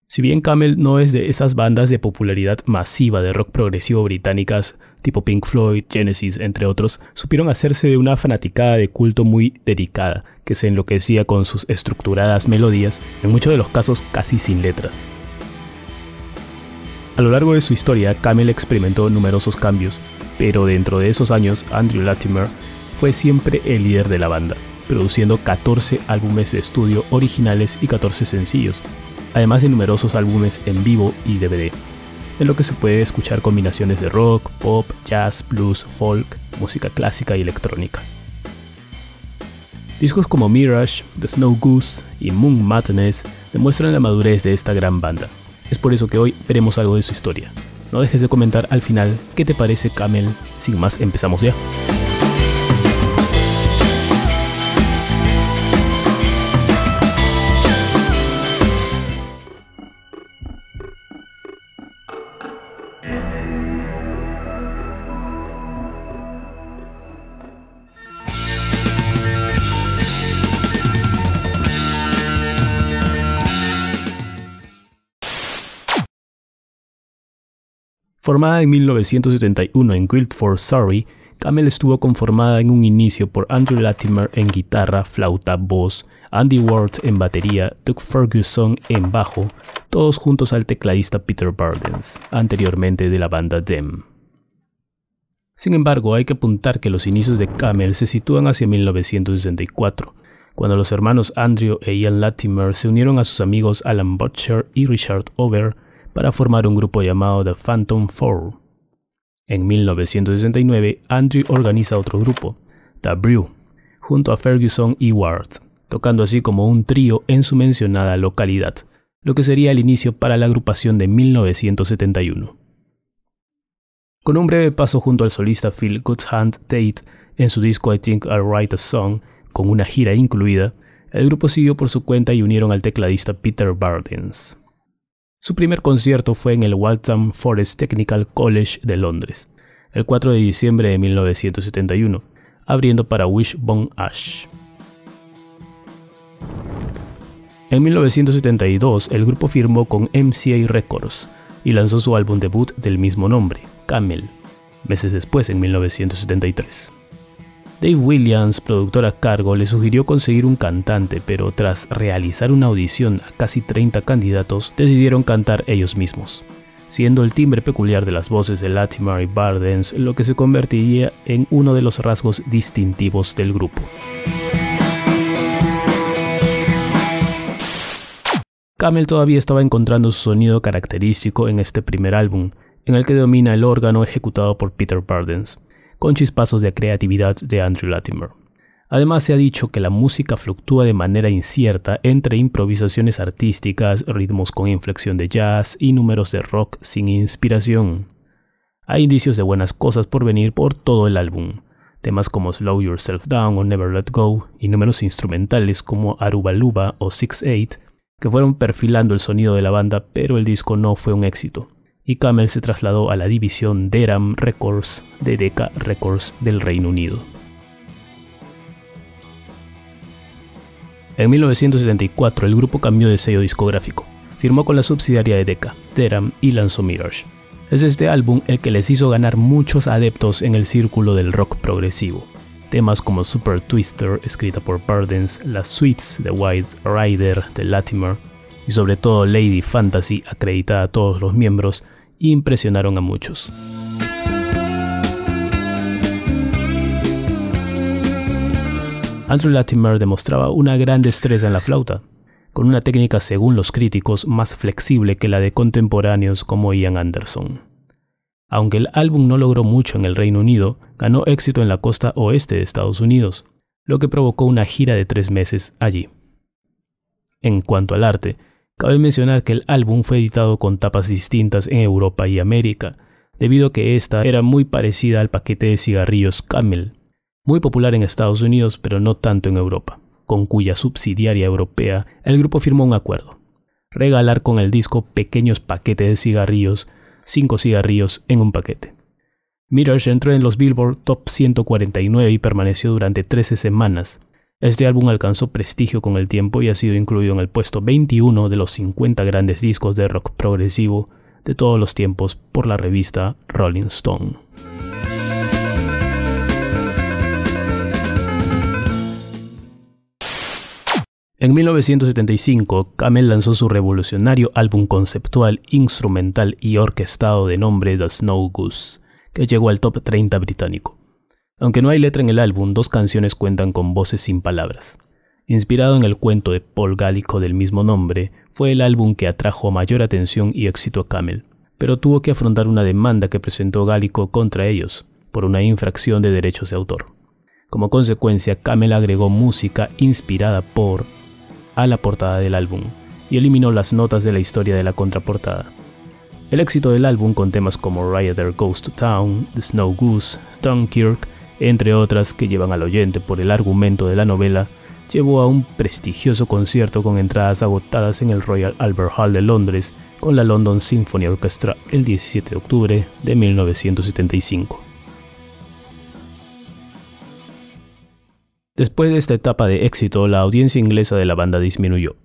Si bien Camel no es de esas bandas de popularidad masiva de rock progresivo británicas tipo Pink Floyd, Genesis, entre otros, supieron hacerse de una fanaticada de culto muy dedicada, que se enloquecía con sus estructuradas melodías, en muchos de los casos casi sin letras. A lo largo de su historia, Camel experimentó numerosos cambios, pero dentro de esos años, Andrew Latimer fue siempre el líder de la banda, produciendo 14 álbumes de estudio originales y 14 sencillos, además de numerosos álbumes en vivo y DVD, en lo que se puede escuchar combinaciones de rock, pop, jazz, blues, folk, música clásica y electrónica. Discos como Mirage, The Snow Goose y Moon Madness demuestran la madurez de esta gran banda. Es por eso que hoy veremos algo de su historia. No dejes de comentar al final qué te parece Camel. Sin más, empezamos ya. Formada en 1971 en Guildford, Surrey, Camel estuvo conformada en un inicio por Andrew Latimer en guitarra, flauta, voz, Andy Ward en batería, Doug Ferguson en bajo, todos juntos al tecladista Peter Burdens, anteriormente de la banda Them. Sin embargo, hay que apuntar que los inicios de Camel se sitúan hacia 1964, cuando los hermanos Andrew e Ian Latimer se unieron a sus amigos Alan Butcher y Richard Over para formar un grupo llamado The Phantom Four. En 1969, Andrew organiza otro grupo, The Brew, junto a Ferguson y Ward, tocando así como un trío en su mencionada localidad, lo que sería el inicio para la agrupación de 1971. Con un breve paso junto al solista Phil Goodhand Tate en su disco I Think I'll Write a Song, con una gira incluida, el grupo siguió por su cuenta y unieron al tecladista Peter Burdens. Su primer concierto fue en el Waltham Forest Technical College de Londres, el 4 de diciembre de 1971, abriendo para Wishbone Ash. En 1972, el grupo firmó con MCA Records y lanzó su álbum debut del mismo nombre, Camel, meses después, en 1973. Dave Williams, productor a cargo, le sugirió conseguir un cantante, pero tras realizar una audición a casi 30 candidatos, decidieron cantar ellos mismos, siendo el timbre peculiar de las voces de Latimer y Burdens lo que se convertiría en uno de los rasgos distintivos del grupo. Camel todavía estaba encontrando su sonido característico en este primer álbum, en el que domina el órgano ejecutado por Peter Burdens, con chispazos de creatividad de Andrew Latimer. Además, se ha dicho que la música fluctúa de manera incierta entre improvisaciones artísticas, ritmos con inflexión de jazz y números de rock sin inspiración. Hay indicios de buenas cosas por venir por todo el álbum, temas como Slow Yourself Down o Never Let Go y números instrumentales como Aruba Luba o 6/8 que fueron perfilando el sonido de la banda, pero el disco no fue un éxito, y Camel se trasladó a la división Deram Records de Decca Records del Reino Unido. En 1974 el grupo cambió de sello discográfico, firmó con la subsidiaria de Decca, Deram, y lanzó Mirage. Es este álbum el que les hizo ganar muchos adeptos en el círculo del rock progresivo. Temas como Super Twister, escrita por Burdens, las suites de White Rider de Latimer y sobre todo Lady Fantasy, acreditada a todos los miembros, impresionaron a muchos. Andrew Latimer demostraba una gran destreza en la flauta, con una técnica, según los críticos, más flexible que la de contemporáneos como Ian Anderson. Aunque el álbum no logró mucho en el Reino Unido, ganó éxito en la costa oeste de Estados Unidos, lo que provocó una gira de 3 meses allí. En cuanto al arte, cabe mencionar que el álbum fue editado con tapas distintas en Europa y América, debido a que esta era muy parecida al paquete de cigarrillos Camel, muy popular en Estados Unidos pero no tanto en Europa, con cuya subsidiaria europea el grupo firmó un acuerdo: regalar con el disco pequeños paquetes de cigarrillos, 5 cigarrillos en un paquete. Mirage entró en los Billboard Top 149 y permaneció durante 13 semanas, Este álbum alcanzó prestigio con el tiempo y ha sido incluido en el puesto 21 de los 50 grandes discos de rock progresivo de todos los tiempos por la revista Rolling Stone. En 1975, Camel lanzó su revolucionario álbum conceptual, instrumental y orquestado de nombre The Snow Goose, que llegó al top 30 británico. Aunque no hay letra en el álbum, 2 canciones cuentan con voces sin palabras. Inspirado en el cuento de Paul Gallico del mismo nombre, fue el álbum que atrajo mayor atención y éxito a Camel, pero tuvo que afrontar una demanda que presentó Gallico contra ellos, por una infracción de derechos de autor. Como consecuencia, Camel agregó música inspirada por a la portada del álbum y eliminó las notas de la historia de la contraportada. El éxito del álbum, con temas como Rioter Goes to Town, The Snow Goose, Dunkirk, entre otras que llevan al oyente por el argumento de la novela, llevó a un prestigioso concierto con entradas agotadas en el Royal Albert Hall de Londres con la London Symphony Orchestra el 17 de octubre de 1975. Después de esta etapa de éxito, la audiencia inglesa de la banda disminuyó.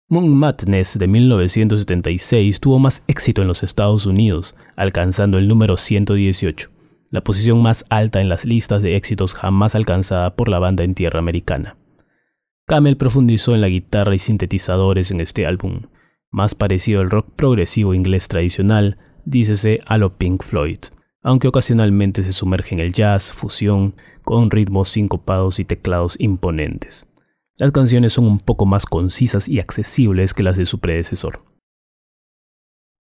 Moon Madness de 1976 tuvo más éxito en los Estados Unidos, alcanzando el número 118, la posición más alta en las listas de éxitos jamás alcanzada por la banda en tierra americana. Camel profundizó en la guitarra y sintetizadores en este álbum, más parecido al rock progresivo inglés tradicional, dícese a lo Pink Floyd, aunque ocasionalmente se sumerge en el jazz, fusión, con ritmos sincopados y teclados imponentes. Las canciones son un poco más concisas y accesibles que las de su predecesor.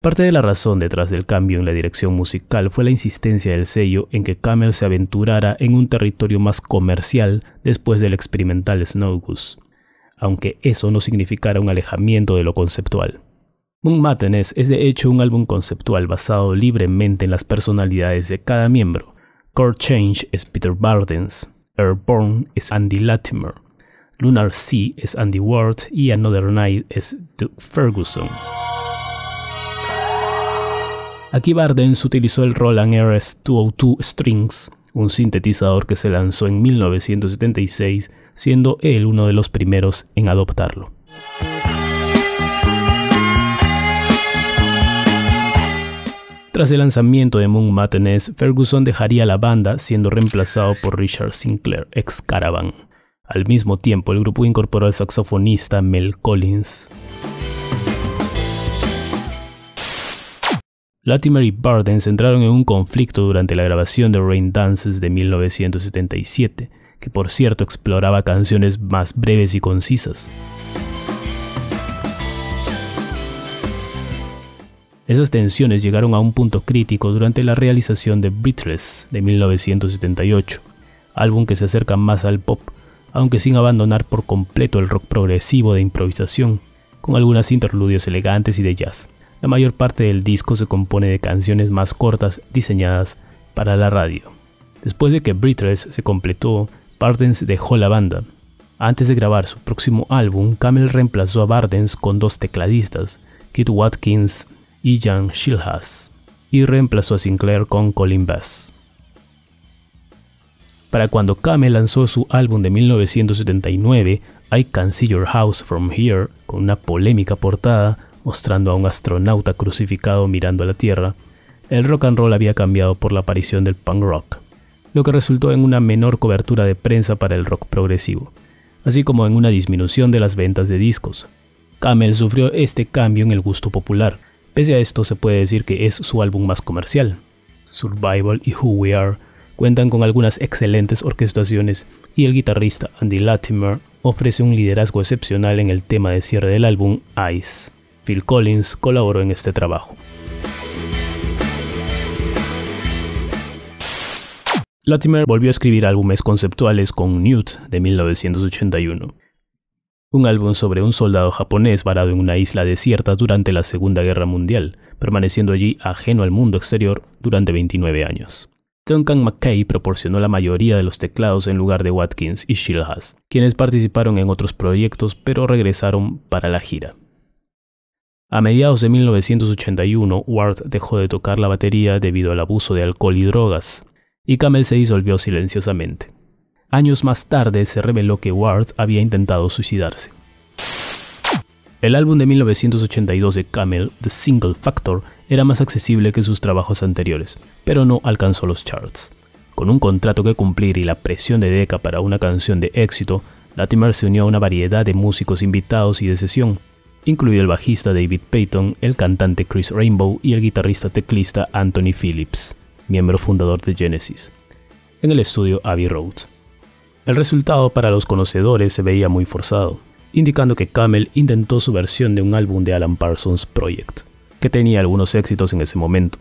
Parte de la razón detrás del cambio en la dirección musical fue la insistencia del sello en que Camel se aventurara en un territorio más comercial después del experimental Snow Goose, aunque eso no significara un alejamiento de lo conceptual. Moon Madness es de hecho un álbum conceptual basado libremente en las personalidades de cada miembro. Chord Change es Peter Bardens, Airborne es Andy Latimer, Lunar Sea es Andy Ward y Another Night es Doug Ferguson. Aquí Bardens utilizó el Roland RS-202 Strings, un sintetizador que se lanzó en 1976, siendo él uno de los primeros en adoptarlo. Tras el lanzamiento de Moon Madness, Ferguson dejaría la banda siendo reemplazado por Richard Sinclair, ex Caravan. Al mismo tiempo, el grupo incorporó al saxofonista Mel Collins. Latimer y Bardens entraron en un conflicto durante la grabación de Rain Dances de 1977, que por cierto exploraba canciones más breves y concisas. Esas tensiones llegaron a un punto crítico durante la realización de Breathless de 1978, álbum que se acerca más al pop, aunque sin abandonar por completo el rock progresivo de improvisación, con algunos interludios elegantes y de jazz. La mayor parte del disco se compone de canciones más cortas diseñadas para la radio. Después de que Breathless se completó, Bardens dejó la banda. Antes de grabar su próximo álbum, Camel reemplazó a Bardens con 2 tecladistas, Keith Watkins y Jan Shilhas, y reemplazó a Sinclair con Colin Bass. Para cuando Camel lanzó su álbum de 1979, I Can See Your House From Here, con una polémica portada mostrando a un astronauta crucificado mirando a la Tierra, el rock and roll había cambiado por la aparición del punk rock, lo que resultó en una menor cobertura de prensa para el rock progresivo, así como en una disminución de las ventas de discos. Camel sufrió este cambio en el gusto popular. Pese a esto, se puede decir que es su álbum más comercial. Survival y Who We Are cuentan con algunas excelentes orquestaciones y el guitarrista Andy Latimer ofrece un liderazgo excepcional en el tema de cierre del álbum, Ice. Phil Collins colaboró en este trabajo. Latimer volvió a escribir álbumes conceptuales con Newt de 1981. Un álbum sobre un soldado japonés varado en una isla desierta durante la Segunda Guerra Mundial, permaneciendo allí ajeno al mundo exterior durante 29 años. Duncan McKay proporcionó la mayoría de los teclados en lugar de Watkins y Shilhas, quienes participaron en otros proyectos pero regresaron para la gira. A mediados de 1981, Ward dejó de tocar la batería debido al abuso de alcohol y drogas, y Camel se disolvió silenciosamente. Años más tarde se reveló que Ward había intentado suicidarse. El álbum de 1982 de Camel, The Single Factor, era más accesible que sus trabajos anteriores, pero no alcanzó los charts. Con un contrato que cumplir y la presión de Decca para una canción de éxito, Latimer se unió a una variedad de músicos invitados y de sesión, incluido el bajista David Payton, el cantante Chris Rainbow y el guitarrista teclista Anthony Phillips, miembro fundador de Genesis, en el estudio Abbey Road. El resultado para los conocedores se veía muy forzado, indicando que Camel intentó su versión de un álbum de Alan Parsons Project, que tenía algunos éxitos en ese momento.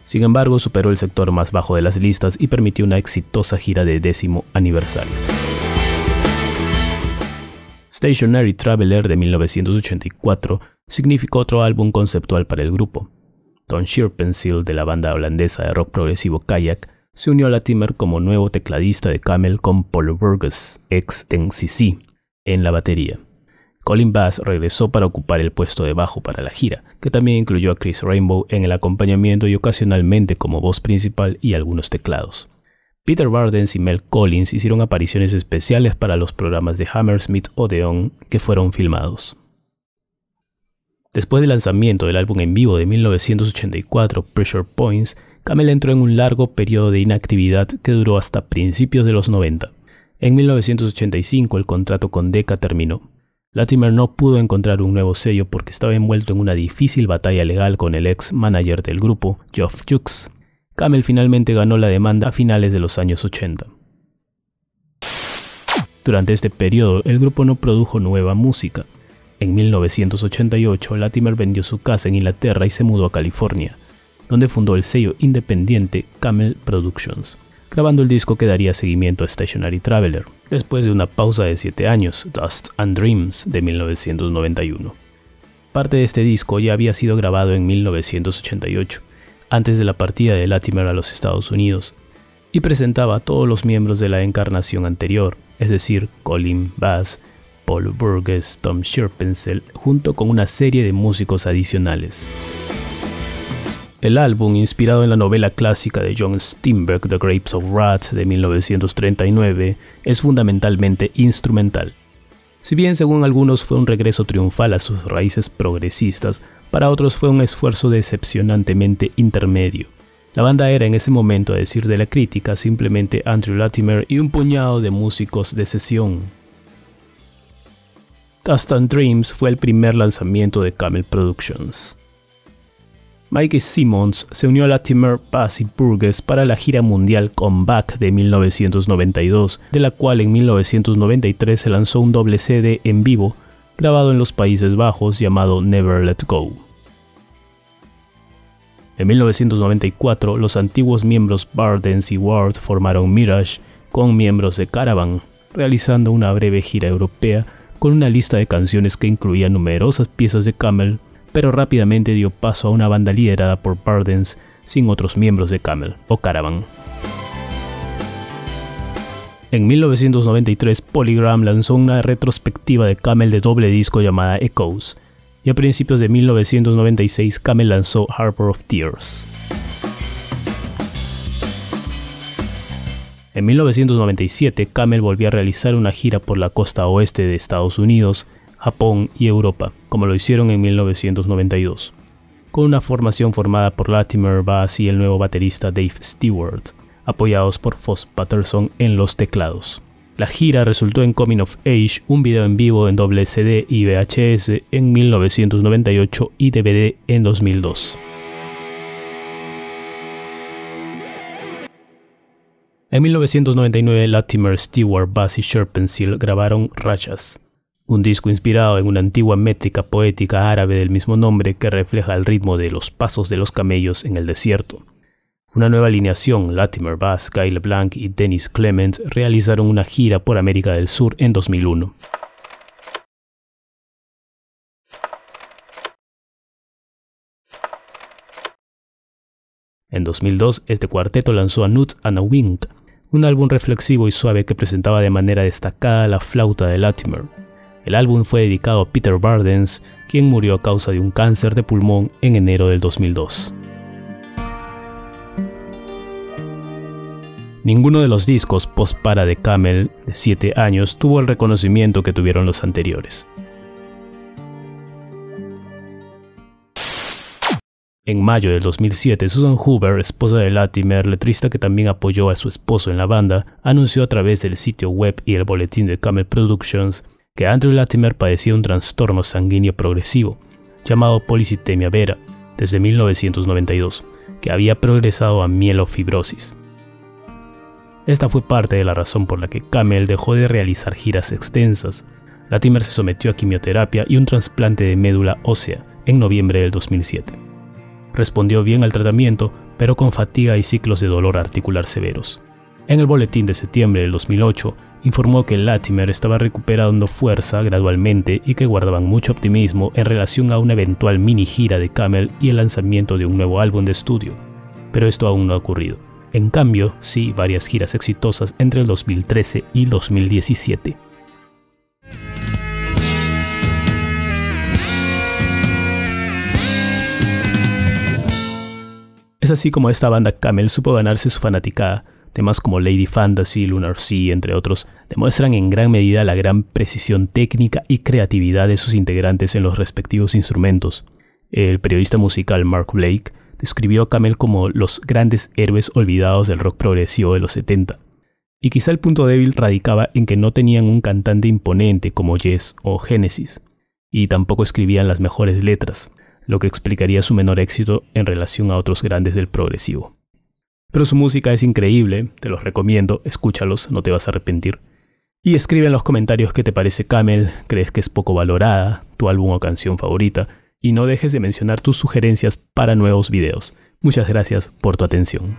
Sin embargo, superó el sector más bajo de las listas y permitió una exitosa gira de 10º aniversario. Stationary Traveler de 1984 significó otro álbum conceptual para el grupo. Tom Scherpenzeel, de la banda holandesa de rock progresivo Kayak, se unió a Latimer como nuevo tecladista de Camel con Paul Burgess, ex 10cc, en la batería. Colin Bass regresó para ocupar el puesto de bajo para la gira, que también incluyó a Chris Rainbow en el acompañamiento y ocasionalmente como voz principal y algunos teclados. Peter Bardens y Mel Collins hicieron apariciones especiales para los programas de Hammersmith Odeon que fueron filmados. Después del lanzamiento del álbum en vivo de 1984, Pressure Points, Camel entró en un largo periodo de inactividad que duró hasta principios de los 90. En 1985 el contrato con Decca terminó. Latimer no pudo encontrar un nuevo sello porque estaba envuelto en una difícil batalla legal con el ex manager del grupo, Geoff Jukes. Camel finalmente ganó la demanda a finales de los años 80. Durante este periodo, el grupo no produjo nueva música. En 1988, Latimer vendió su casa en Inglaterra y se mudó a California, donde fundó el sello independiente Camel Productions, grabando el disco que daría seguimiento a Stationary Traveler, después de una pausa de 7 años, Dust and Dreams, de 1991. Parte de este disco ya había sido grabado en 1988, antes de la partida de Latimer a los Estados Unidos, y presentaba a todos los miembros de la encarnación anterior, es decir, Colin Bass, Paul Burgess, Tom Scherpenzeel, junto con una serie de músicos adicionales. El álbum, inspirado en la novela clásica de John Steinbeck, The Grapes of Wrath, de 1939, es fundamentalmente instrumental. Si bien según algunos fue un regreso triunfal a sus raíces progresistas, para otros fue un esfuerzo decepcionantemente intermedio. La banda era en ese momento, a decir de la crítica, simplemente Andrew Latimer y un puñado de músicos de sesión. Dust and Dreams fue el primer lanzamiento de Camel Productions. Mike Simmons se unió a Latimer, Bass y Burgess para la gira mundial Comeback de 1992, de la cual en 1993 se lanzó un doble CD en vivo, grabado en los Países Bajos, llamado Never Let Go. En 1994, los antiguos miembros Bardens y Ward formaron Mirage con miembros de Caravan, realizando una breve gira europea con una lista de canciones que incluía numerosas piezas de Camel, pero rápidamente dio paso a una banda liderada por Bardens sin otros miembros de Camel o Caravan. En 1993, Polygram lanzó una retrospectiva de Camel de doble disco llamada Echoes, y a principios de 1996 Camel lanzó Harbor of Tears. En 1997, Camel volvió a realizar una gira por la costa oeste de Estados Unidos, Japón y Europa, como lo hicieron en 1992, con una formación formada por Latimer, Bass y el nuevo baterista Dave Stewart, apoyados por Foss Patterson en los teclados. La gira resultó en Coming of Age, un video en vivo en doble CD y VHS en 1998 y DVD en 2002. En 1999, Latimer, Stewart, Bass y Scherpenzeel grabaron Rajas, un disco inspirado en una antigua métrica poética árabe del mismo nombre que refleja el ritmo de los pasos de los camellos en el desierto. Una nueva alineación, Latimer, Bass, Guy LeBlanc y Dennis Clement, realizaron una gira por América del Sur en 2001. En 2002, este cuarteto lanzó A Nut and a Wink, un álbum reflexivo y suave que presentaba de manera destacada la flauta de Latimer. El álbum fue dedicado a Peter Bardens, quien murió a causa de un cáncer de pulmón en enero del 2002. Ninguno de los discos post-para de Camel de 7 años tuvo el reconocimiento que tuvieron los anteriores. En mayo del 2007, Susan Hoover, esposa de Latimer, letrista que también apoyó a su esposo en la banda, anunció a través del sitio web y el boletín de Camel Productions que Andrew Latimer padecía un trastorno sanguíneo progresivo, llamado policitemia vera, desde 1992, que había progresado a mielofibrosis. Esta fue parte de la razón por la que Camel dejó de realizar giras extensas. Latimer se sometió a quimioterapia y un trasplante de médula ósea en noviembre del 2007. Respondió bien al tratamiento, pero con fatiga y ciclos de dolor articular severos. En el boletín de septiembre del 2008, informó que Latimer estaba recuperando fuerza gradualmente y que guardaban mucho optimismo en relación a una eventual mini gira de Camel y el lanzamiento de un nuevo álbum de estudio. Pero esto aún no ha ocurrido. En cambio, sí varias giras exitosas entre el 2013 y 2017. Es así como esta banda Camel supo ganarse su fanaticada. Temas como Lady Fantasy, Lunar Sea, entre otros, demuestran en gran medida la gran precisión técnica y creatividad de sus integrantes en los respectivos instrumentos. El periodista musical Mark Blake describió a Camel como los grandes héroes olvidados del rock progresivo de los 70. Y quizá el punto débil radicaba en que no tenían un cantante imponente como Yes o Genesis, y tampoco escribían las mejores letras, lo que explicaría su menor éxito en relación a otros grandes del progresivo. Pero su música es increíble, te los recomiendo, escúchalos, no te vas a arrepentir. Y escribe en los comentarios qué te parece Camel, crees que es poco valorada, tu álbum o canción favorita, y no dejes de mencionar tus sugerencias para nuevos videos. Muchas gracias por tu atención.